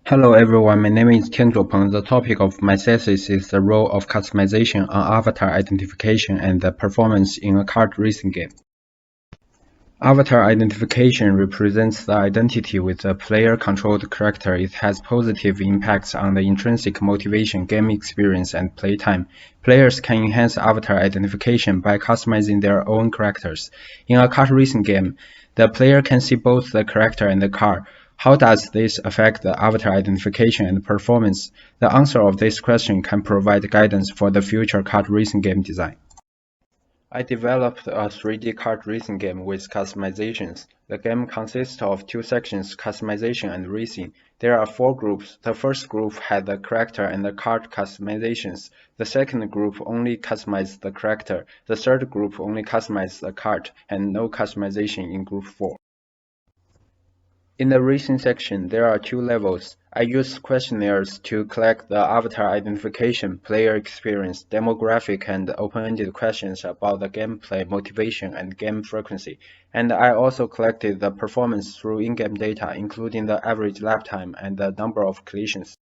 Hello everyone, my name is Tianzuo. The topic of my thesis is the role of customization on avatar identification and the performance in a kart racing game. Avatar identification represents the identity with a player-controlled character. It has positive impacts on the intrinsic motivation, game experience, and playtime. Players can enhance avatar identification by customizing their own characters. In a kart racing game, the player can see both the character and the car. How does this affect the avatar identification and performance? The answer of this question can provide guidance for the future kart racing game design. I developed a 3D kart racing game with customizations. The game consists of two sections, customization and racing. There are four groups. The first group had the character and the kart customizations. The second group only customized the character. The third group only customized the kart, and no customization in group 4. In the racing section, there are two levels. I use questionnaires to collect the avatar identification, player experience, demographic, and open-ended questions about the gameplay motivation and game frequency. And I also collected the performance through in-game data, including the average lap time and the number of collisions.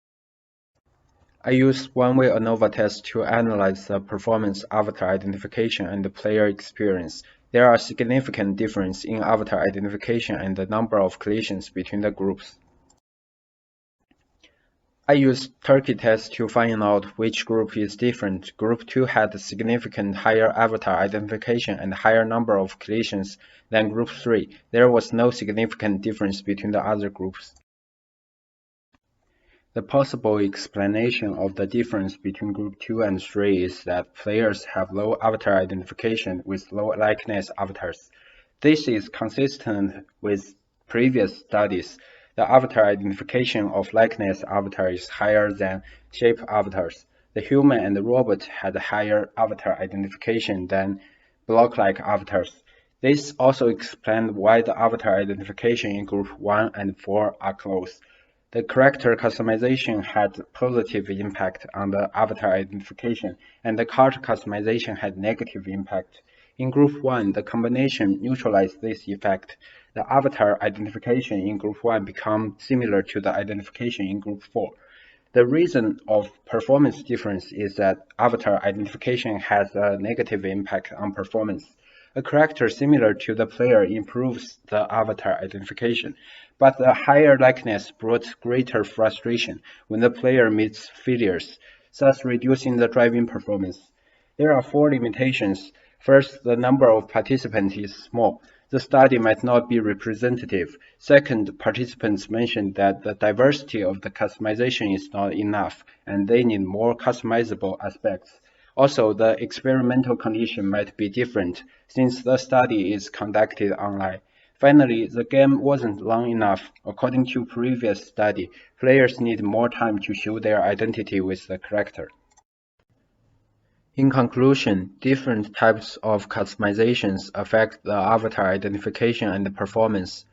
I use one-way ANOVA test to analyze the performance, avatar identification, and the player experience. There are significant differences in avatar identification and the number of collisions between the groups. I used turkey tests to find out which group is different. Group 2 had significant higher avatar identification and higher number of collisions than Group 3. There was no significant difference between the other groups. The possible explanation of the difference between Group 2 and 3 is that players have low avatar identification with low likeness avatars. This is consistent with previous studies. The avatar identification of likeness avatars is higher than shape avatars. The human and the robot had higher avatar identification than block-like avatars. This also explains why the avatar identification in Group 1 and 4 are close. The character customization had positive impact on the avatar identification, and the kart customization had negative impact. In Group 1, the combination neutralized this effect. The avatar identification in Group 1 became similar to the identification in Group 4. The reason of performance difference is that avatar identification has a negative impact on performance. A character similar to the player improves the avatar identification, but the higher likeness brought greater frustration when the player meets failures, thus reducing the driving performance. There are four limitations. First, the number of participants is small. The study might not be representative. Second, participants mentioned that the diversity of the customization is not enough, and they need more customizable aspects. Also, the experimental condition might be different, since the study is conducted online. Finally, the game wasn't long enough. According to previous study, players need more time to show their identity with the character. In conclusion, different types of customizations affect the avatar identification and the performance.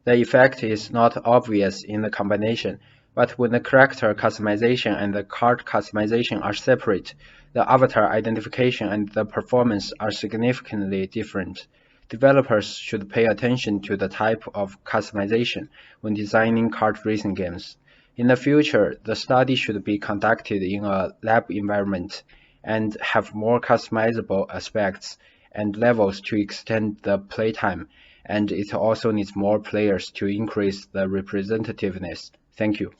The effect is not obvious in the combination, but when the character customization and the kart customization are separate, the avatar identification and the performance are significantly different. Developers should pay attention to the type of customization when designing kart racing games. In the future, the study should be conducted in a lab environment and have more customizable aspects and levels to extend the playtime, and it also needs more players to increase the representativeness. Thank you.